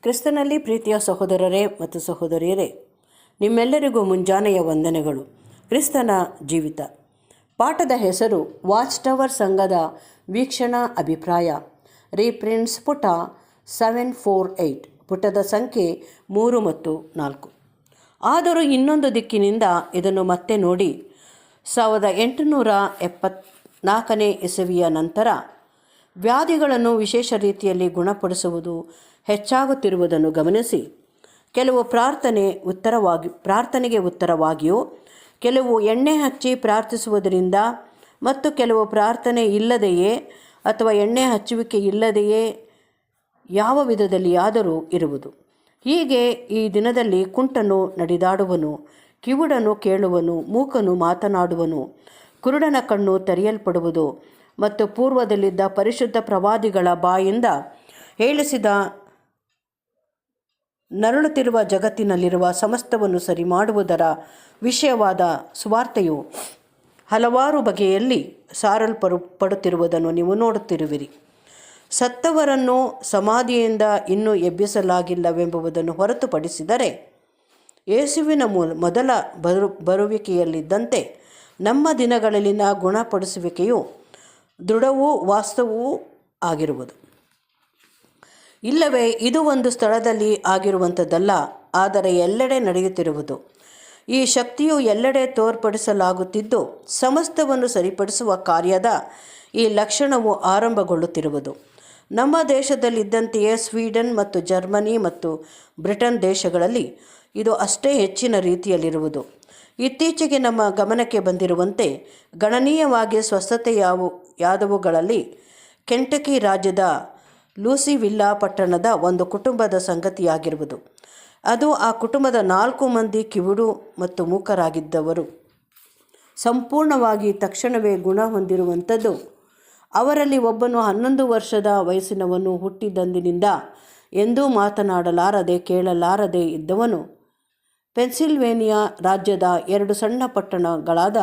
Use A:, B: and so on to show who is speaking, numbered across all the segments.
A: ಕ್ರಿಸ್ತನಲ್ಲಿ ಪ್ರೀತಿಯ ಸಹೋದರರೇ ಮತ್ತು ಸಹೋದರಿಯರೇ, ನಿಮ್ಮೆಲ್ಲರಿಗೂ ಮುಂಜಾನೆಯ ವಂದನೆಗಳು. ಕ್ರಿಸ್ತನ ಜೀವಿತ ಪಾಠದ ಹೆಸರು ವಾಚ್ ಟವರ್ ಸಂಘದ ವೀಕ್ಷಣಾ ಅಭಿಪ್ರಾಯ. ರೀಪ್ರಿಂಟ್ಸ್ ಪುಟ 748, ಪುಟದ ಸಂಖ್ಯೆ 3 ಮತ್ತು 4. ಆದರೂ ಇನ್ನೊಂದು ದಿಕ್ಕಿನಿಂದ ಇದನ್ನು ಮತ್ತೆ ನೋಡಿ, 1874 ಇಸವಿಯ ನಂತರ ವ್ಯಾಧಿಗಳನ್ನು ವಿಶೇಷ ರೀತಿಯಲ್ಲಿ ಗುಣಪಡಿಸುವುದು ಹೆಚ್ಚಾಗುತ್ತಿರುವುದನ್ನು ಗಮನಿಸಿ, ಕೆಲವು ಪ್ರಾರ್ಥನೆಗೆ ಉತ್ತರವಾಗಿಯೂ, ಕೆಲವು ಎಣ್ಣೆ ಹಚ್ಚಿ ಪ್ರಾರ್ಥಿಸುವುದರಿಂದ ಮತ್ತು ಕೆಲವು ಪ್ರಾರ್ಥನೆ ಇಲ್ಲದೆಯೇ ಅಥವಾ ಎಣ್ಣೆ ಹಚ್ಚುವಿಕೆ ಇಲ್ಲದೆಯೇ ಯಾವ ವಿಧದಲ್ಲಿಯಾದರೂ ಇರುವುದು. ಹೀಗೆ ಈ ದಿನದಲ್ಲಿ ಕುಂಟನು ನಡೆದಾಡುವನು, ಕಿವುಡನು ಕೇಳುವನು, ಮೂಕನು ಮಾತನಾಡುವನು, ಕುರುಡನ ಕಣ್ಣು ತೆರೆಯಲ್ಪಡುವುದು ಮತ್ತು ಪೂರ್ವದಲ್ಲಿದ್ದ ಪರಿಶುದ್ಧ ಪ್ರವಾದಿಗಳ ಬಾಯಿಂದ ಹೇಳಿಸಿದ ನರಳುತ್ತಿರುವ ಜಗತ್ತಿನಲ್ಲಿರುವ ಸಮಸ್ತವನ್ನು ಸರಿ ಮಾಡುವುದರ ವಿಷಯವಾದ ಸುವಾರ್ತೆಯು ಹಲವಾರು ಬಗೆಯಲ್ಲಿ ಸಾರಲ್ಪಡುತ್ತಿರುವುದನ್ನು ನೀವು ನೋಡುತ್ತಿರುವಿರಿ. ಸತ್ತವರನ್ನು ಸಮಾಧಿಯಿಂದ ಇನ್ನೂ ಎಬ್ಬಿಸಲಾಗಿಲ್ಲವೆಂಬುದನ್ನು ಹೊರತುಪಡಿಸಿದರೆ, ಯೇಸುವಿನ ಮೊದಲ ಬರುವಿಕೆಯಲ್ಲಿದ್ದಂತೆ ನಮ್ಮ ದಿನಗಳಲ್ಲಿನ ಗುಣಪಡಿಸುವಿಕೆಯು ದೃಢವೂ ವಾಸ್ತವವೂ ಆಗಿರುವುದು. ಇಲ್ಲವೇ ಇದು ಒಂದು ಸ್ಥಳದಲ್ಲಿ ಆಗಿರುವಂಥದ್ದಲ್ಲ, ಆದರೆ ಎಲ್ಲೆಡೆ ನಡೆಯುತ್ತಿರುವುದು. ಈ ಶಕ್ತಿಯು ಎಲ್ಲೆಡೆ ತೋರ್ಪಡಿಸಲಾಗುತ್ತಿದ್ದು, ಸಮಸ್ತವನ್ನು ಸರಿಪಡಿಸುವ ಕಾರ್ಯದ ಈ ಲಕ್ಷಣವು ಆರಂಭಗೊಳ್ಳುತ್ತಿರುವುದು. ನಮ್ಮ ದೇಶದಲ್ಲಿದ್ದಂತೆಯೇ ಸ್ವೀಡನ್ ಮತ್ತು ಜರ್ಮನಿ ಮತ್ತು ಬ್ರಿಟನ್ ದೇಶಗಳಲ್ಲಿ ಇದು ಅಷ್ಟೇ ಹೆಚ್ಚಿನ ರೀತಿಯಲ್ಲಿರುವುದು. ಇತ್ತೀಚೆಗೆ ನಮ್ಮ ಗಮನಕ್ಕೆ ಬಂದಿರುವಂತೆ ಗಣನೀಯವಾಗಿ ಸ್ವಸ್ಥತೆಯಾದವುಗಳಲ್ಲಿ ಕೆಂಟಕಿ ರಾಜ್ಯದ ಲೂಸಿವಿಲ್ಲಾ ಪಟ್ಟಣದ ಒಂದು ಕುಟುಂಬದ ಸಂಗತಿಯಾಗಿರುವುದು. ಅದು ಆ ಕುಟುಂಬದ 4 ಮಂದಿ ಕಿವುಡು ಮತ್ತು ಮೂಕರಾಗಿದ್ದವರು ಸಂಪೂರ್ಣವಾಗಿ ತಕ್ಷಣವೇ ಗುಣ ಹೊಂದಿರುವಂಥದ್ದು. ಅವರಲ್ಲಿ ಒಬ್ಬನು 11 ವರ್ಷದ ವಯಸ್ಸಿನವನು, ಹುಟ್ಟಿದಂದಿನಿಂದ ಎಂದೂ ಮಾತನಾಡಲಾರದೆ ಕೇಳಲಾರದೆ ಇದ್ದವನು. ಪೆನ್ಸಿಲ್ವೇನಿಯಾ ರಾಜ್ಯದ 2 ಸಣ್ಣ ಪಟ್ಟಣಗಳಾದ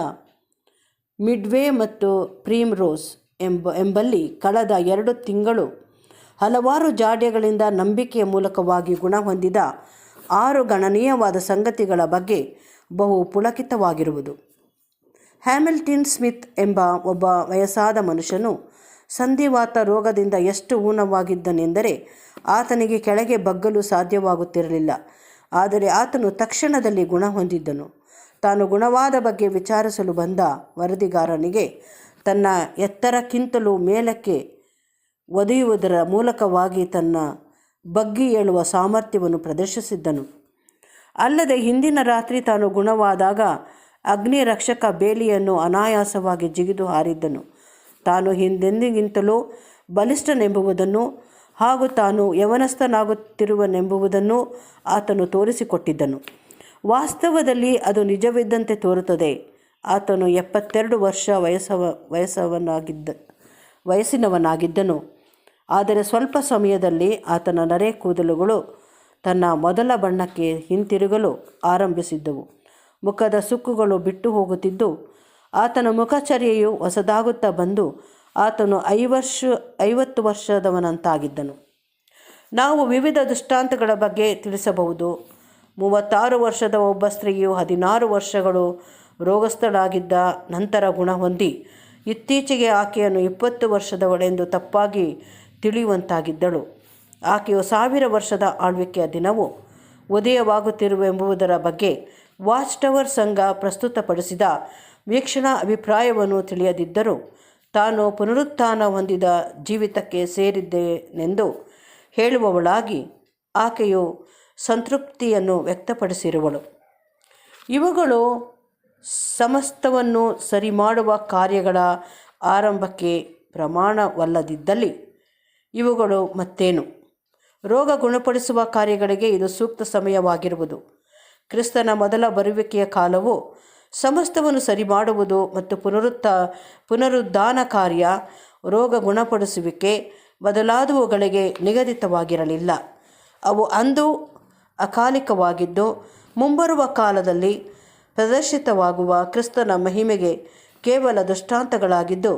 A: ಮಿಡ್ವೇ ಮತ್ತು ಪ್ರೀಮ್ರೋಸ್ ಎಂಬಲ್ಲಿ ಕಳೆದ 2 ತಿಂಗಳು ಹಲವಾರು ಜಾಡ್ಯಗಳಿಂದ ನಂಬಿಕೆಯ ಮೂಲಕವಾಗಿ ಗುಣ ಹೊಂದಿದ 6 ಗಣನೀಯವಾದ ಸಂಗತಿಗಳ ಬಗ್ಗೆ ಬಹು ಪುಳಕಿತವಾಗಿರುವುದು. ಹ್ಯಾಮಿಲ್ಟನ್ ಸ್ಮಿತ್ ಎಂಬ ಒಬ್ಬ ವಯಸ್ಸಾದ ಮನುಷ್ಯನು ಸಂಧಿವಾತ ರೋಗದಿಂದ ಎಷ್ಟು ಊನವಾಗಿದ್ದನೆಂದರೆ ಆತನಿಗೆ ಕೆಳಗೆ ಬಗ್ಗಲು ಸಾಧ್ಯವಾಗುತ್ತಿರಲಿಲ್ಲ. ಆದರೆ ಆತನು ತಕ್ಷಣದಲ್ಲಿ ಗುಣ ಹೊಂದಿದ್ದನು. ತಾನು ಗುಣವಾದ ಬಗ್ಗೆ ವಿಚಾರಿಸಲು ಬಂದ ವರದಿಗಾರನಿಗೆ ತನ್ನ ಎತ್ತರಕ್ಕಿಂತಲೂ ಮೇಲಕ್ಕೆ ಒದೆಯುವುದರ ಮೂಲಕವಾಗಿ ತನ್ನ ಬಗ್ಗಿ ಏಳುವ ಸಾಮರ್ಥ್ಯವನ್ನು ಪ್ರದರ್ಶಿಸಿದ್ದನು. ಅಲ್ಲದೆ ಹಿಂದಿನ ರಾತ್ರಿ ತಾನು ಗುಣವಾದಾಗ ಅಗ್ನಿ ರಕ್ಷಕ ಬೇಲಿಯನ್ನು ಅನಾಯಾಸವಾಗಿ ಜಿಗಿದು ಹಾರಿದ್ದನು. ತಾನು ಹಿಂದೆಂದಿಗಿಂತಲೂ ಬಲಿಷ್ಠನೆಂಬುದನ್ನು ಹಾಗೂ ತಾನು ಯವನಸ್ಥನಾಗುತ್ತಿರುವನೆಂಬುದನ್ನು ಆತನು ತೋರಿಸಿಕೊಟ್ಟಿದ್ದನು. ವಾಸ್ತವದಲ್ಲಿ ಅದು ನಿಜವಿದ್ದಂತೆ ತೋರುತ್ತದೆ. ಆತನು 72 ವರ್ಷ ವಯಸ್ಸಿನವನಾಗಿದ್ದನು. ಆದರೆ ಸ್ವಲ್ಪ ಸಮಯದಲ್ಲಿ ಆತನ ನರೆ ಕೂದಲುಗಳು ತನ್ನ ಮೊದಲ ಬಣ್ಣಕ್ಕೆ ಹಿಂತಿರುಗಲು ಆರಂಭಿಸಿದ್ದವು. ಮುಖದ ಸುಕ್ಕುಗಳು ಬಿಟ್ಟು ಹೋಗುತ್ತಿದ್ದು, ಆತನ ಮುಖಚರ್ಯೆಯು ಹೊಸದಾಗುತ್ತಾ ಬಂದು ಆತನು 50 ವರ್ಷದವನಂತಾಗಿದ್ದನು. ನಾವು ವಿವಿಧ ದೃಷ್ಟಾಂತಗಳ ಬಗ್ಗೆ ತಿಳಿಸಬಹುದು. 36 ವರ್ಷದ ಒಬ್ಬ ಸ್ತ್ರೀಯು 16 ವರ್ಷಗಳು ರೋಗಸ್ಥಳಾಗಿದ್ದ ನಂತರ ಗುಣ ಹೊಂದಿ ಇತ್ತೀಚೆಗೆ ಆಕೆಯನ್ನು 20 ವರ್ಷದವಳೆಂದು ತಪ್ಪಾಗಿ ತಿಳಿಯುವಂತಾಗಿದ್ದಳು. ಆಕೆಯು 1000 ವರ್ಷದ ಆಳ್ವಿಕೆಯ ದಿನವು ಉದಯವಾಗುತ್ತಿರುವೆಂಬುದರ ಬಗ್ಗೆ ವಾಚ್ ಟವರ್ ಸಂಘ ಪ್ರಸ್ತುತಪಡಿಸಿದ ವೀಕ್ಷಣಾ ಅಭಿಪ್ರಾಯವನ್ನು ತಿಳಿಯದಿದ್ದರೂ ತಾನು ಪುನರುತ್ಥಾನ ಹೊಂದಿದ ಜೀವಿತಕ್ಕೆ ಸೇರಿದ್ದೇನೆಂದು ಹೇಳುವವಳಾಗಿ ಆಕೆಯು ಸಂತೃಪ್ತಿಯನ್ನು ವ್ಯಕ್ತಪಡಿಸಿರುವಳು. ಇವುಗಳು ಸಮಸ್ತವನ್ನು ಸರಿ ಮಾಡುವ ಕಾರ್ಯಗಳ ಆರಂಭಕ್ಕೆ ಪ್ರಮಾಣವಲ್ಲದಿದ್ದಲ್ಲಿ ಇವುಗಳು ಮತ್ತೇನು? ರೋಗ ಗುಣಪಡಿಸುವ ಕಾರ್ಯಗಳಿಗೆ ಇದು ಸೂಕ್ತ ಸಮಯವಾಗಿರುವುದು. ಕ್ರಿಸ್ತನ ಮೊದಲ ಬರುವಿಕೆಯ ಕಾಲವು ಸಮಸ್ತವನ್ನು ಸರಿ ಮಾಡುವುದು ಮತ್ತು ಪುನರುದ್ಧಾನ ಕಾರ್ಯ, ರೋಗ ಗುಣಪಡಿಸುವಿಕೆ ಮೊದಲಾದವುಗಳಿಗೆ ನಿಗದಿತವಾಗಿರಲಿಲ್ಲ. ಅವು ಅಂದು ಅಕಾಲಿಕವಾಗಿದ್ದು ಮುಂಬರುವ ಕಾಲದಲ್ಲಿ ಪ್ರದರ್ಶಿತವಾಗುವ ಕ್ರಿಸ್ತನ ಮಹಿಮೆಗೆ ಕೇವಲ ದೃಷ್ಟಾಂತಗಳಾಗಿದ್ದು,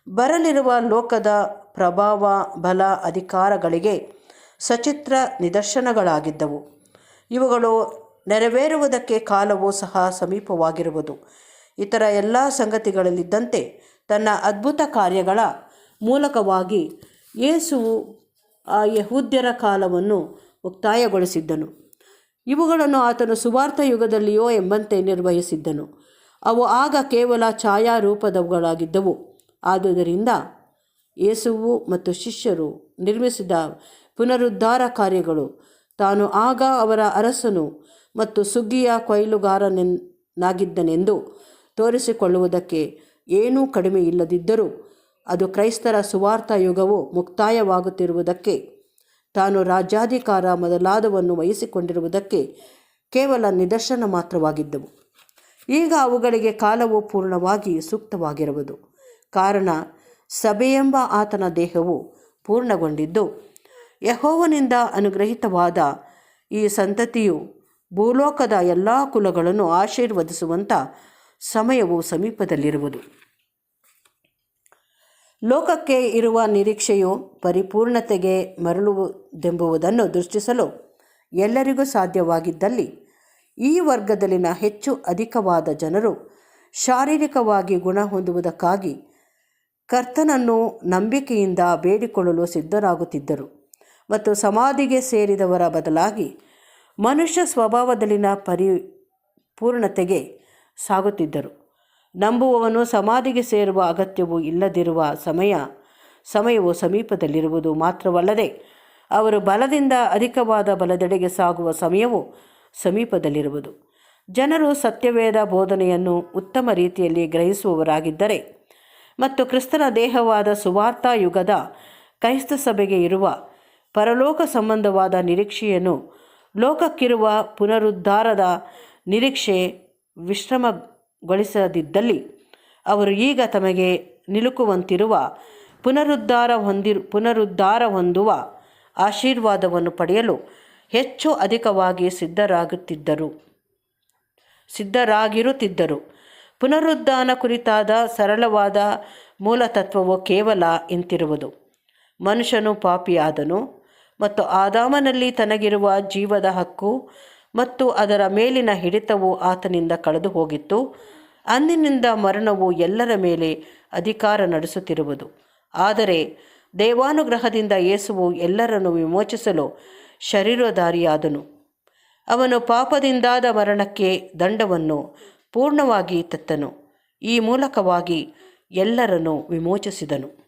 A: ಬರಲಿರುವ ಲೋಕದ ಪ್ರಭಾವ, ಬಲ, ಅಧಿಕಾರಗಳಿಗೆ ಸಚಿತ್ರ ನಿದರ್ಶನಗಳಾಗಿದ್ದವು. ಇವುಗಳು ನೆರವೇರುವುದಕ್ಕೆ ಕಾಲವೂ ಸಹ ಸಮೀಪವಾಗಿರುವುದು. ಇತರ ಎಲ್ಲ ಸಂಗತಿಗಳಲ್ಲಿದ್ದಂತೆ ತನ್ನ ಅದ್ಭುತ ಕಾರ್ಯಗಳ ಮೂಲಕವಾಗಿ ಯೇಸುವು ಆ ಯಹೂದ್ಯರ ಕಾಲವನ್ನು ಮುಕ್ತಾಯಗೊಳಿಸಿದ್ದನು. ಇವುಗಳನ್ನು ಆತನು ಸುವಾರ್ಥ ಯುಗದಲ್ಲಿಯೋ ಎಂಬಂತೆ ನಿರ್ವಹಿಸಿದ್ದನು. ಅವು ಆಗ ಕೇವಲ ಛಾಯಾರೂಪದವುಗಳಾಗಿದ್ದವು. ಆದುದರಿಂದ ಯೇಸುವು ಮತ್ತು ಶಿಷ್ಯರು ನಿರ್ಮಿಸಿದ ಪುನರುದ್ಧಾರ ಕಾರ್ಯಗಳು ತಾನು ಆಗ ಅವರ ಅರಸನು ಮತ್ತು ಸುಗ್ಗಿಯ ಕೊಯ್ಲುಗಾರನಾಗಿದ್ದನೆಂದು ತೋರಿಸಿಕೊಳ್ಳುವುದಕ್ಕೆ ಏನೂ ಕಡಿಮೆ ಇಲ್ಲದಿದ್ದರೂ ಅದು ಕ್ರೈಸ್ತರ ಸುವಾರ್ಥ ಯುಗವು ಮುಕ್ತಾಯವಾಗುತ್ತಿರುವುದಕ್ಕೆ, ತಾನು ರಾಜ್ಯಾಧಿಕಾರ ಮೊದಲಾದವನ್ನು ವಹಿಸಿಕೊಂಡಿರುವುದಕ್ಕೆ ಕೇವಲ ನಿದರ್ಶನ ಮಾತ್ರವಾಗಿದ್ದವು. ಈಗ ಅವುಗಳಿಗೆ ಕಾಲವು ಪೂರ್ಣವಾಗಿ ಸೂಕ್ತವಾಗಿರುವುದು. ಕಾರಣ ಸಭೆಯೆಂಬ ಆತನ ದೇಹವು ಪೂರ್ಣಗೊಂಡಿದ್ದು, ಯೆಹೋವನಿಂದ ಅನುಗ್ರಹಿತವಾದ ಈ ಸಂತತಿಯು ಭೂಲೋಕದ ಎಲ್ಲ ಕುಲಗಳನ್ನು ಆಶೀರ್ವದಿಸುವಂಥ ಸಮಯವು ಸಮೀಪದಲ್ಲಿರುವುದು. ಲೋಕಕ್ಕೆ ಇರುವ ನಿರೀಕ್ಷೆಯು ಪರಿಪೂರ್ಣತೆಗೆ ಮರಳುವುದೆಂಬುದನ್ನು ದೃಷ್ಟಿಸಲು ಎಲ್ಲರಿಗೂ ಸಾಧ್ಯವಾಗಿದ್ದಲ್ಲಿ, ಈ ವರ್ಗದಲ್ಲಿನ ಹೆಚ್ಚು ಅಧಿಕವಾದ ಜನರು ಶಾರೀರಿಕವಾಗಿ ಗುಣ ಹೊಂದುವುದಕ್ಕಾಗಿ ಕರ್ತನನ್ನು ನಂಬಿಕೆಯಿಂದ ಬೇಡಿಕೊಳ್ಳಲು ಸಿದ್ಧರಾಗುತ್ತಿದ್ದರು ಮತ್ತು ಸಮಾಧಿಗೆ ಸೇರಿದವರ ಬದಲಾಗಿ ಮನುಷ್ಯ ಸ್ವಭಾವದಲ್ಲಿನ ಪರಿಪೂರ್ಣತೆಗೆ ಸಾಗುತ್ತಿದ್ದರು. ನಂಬುವವನು ಸಮಾಧಿಗೆ ಸೇರುವ ಅಗತ್ಯವು ಇಲ್ಲದಿರುವ ಸಮಯವು ಸಮೀಪದಲ್ಲಿರುವುದು ಮಾತ್ರವಲ್ಲದೆ, ಅವರು ಬಲದಿಂದ ಅಧಿಕವಾದ ಬಲದೆಡೆಗೆ ಸಾಗುವ ಸಮಯವು ಸಮೀಪದಲ್ಲಿರುವುದು. ಜನರು ಸತ್ಯವೇದ ಬೋಧನೆಯನ್ನು ಉತ್ತಮ ರೀತಿಯಲ್ಲಿ ಗ್ರಹಿಸುವವರಾಗಿದ್ದರೆ ಮತ್ತು ಕ್ರಿಸ್ತನ ದೇಹವಾದ ಸುವಾರ್ಥ ಯುಗದ ಕ್ರೈಸ್ತ ಸಭೆಗೆ ಇರುವ ಪರಲೋಕ ಸಂಬಂಧವಾದ ನಿರೀಕ್ಷೆಯನ್ನು ಲೋಕಕ್ಕಿರುವ ಪುನರುದ್ಧಾರದ ನಿರೀಕ್ಷೆ ವಿಶ್ರಮಗೊಳಿಸದಿದ್ದಲ್ಲಿ, ಅವರು ಈಗ ತಮಗೆ ನಿಲುಕುವಂತಿರುವ ಪುನರುದ್ಧಾರ ಹೊಂದುವ ಆಶೀರ್ವಾದವನ್ನು ಪಡೆಯಲು ಹೆಚ್ಚು ಅಧಿಕವಾಗಿ ಸಿದ್ಧರಾಗಿರುತ್ತಿದ್ದರು. ಪುನರುದ್ಧಾನ ಕುರಿತಾದ ಸರಳವಾದ ಮೂಲತತ್ವವು ಕೇವಲ ಇಂತಿರುವುದು: ಮನುಷ್ಯನು ಪಾಪಿಯಾದನು ಮತ್ತು ಆದಾಮನಲ್ಲಿ ತನಗಿರುವ ಜೀವದ ಹಕ್ಕು ಮತ್ತು ಅದರ ಮೇಲಿನ ಹಿಡಿತವು ಆತನಿಂದ ಕಳೆದು ಹೋಗಿತ್ತು. ಅಂದಿನಿಂದ ಮರಣವು ಎಲ್ಲರ ಮೇಲೆ ಅಧಿಕಾರ ನಡೆಸುತ್ತಿರುವುದು. ಆದರೆ ದೇವಾನುಗ್ರಹದಿಂದ ಯೇಸುವು ಎಲ್ಲರನ್ನು ವಿಮೋಚಿಸಲು ಶರೀರಧಾರಿಯಾದನು. ಅವನು ಪಾಪದಿಂದಾದ ಮರಣಕ್ಕೆ ದಂಡವನ್ನು ಪೂರ್ಣವಾಗಿ ತೆತ್ತನು. ಈ ಮೂಲಕವಾಗಿ ಎಲ್ಲರನ್ನು ವಿಮೋಚಿಸಿದನು.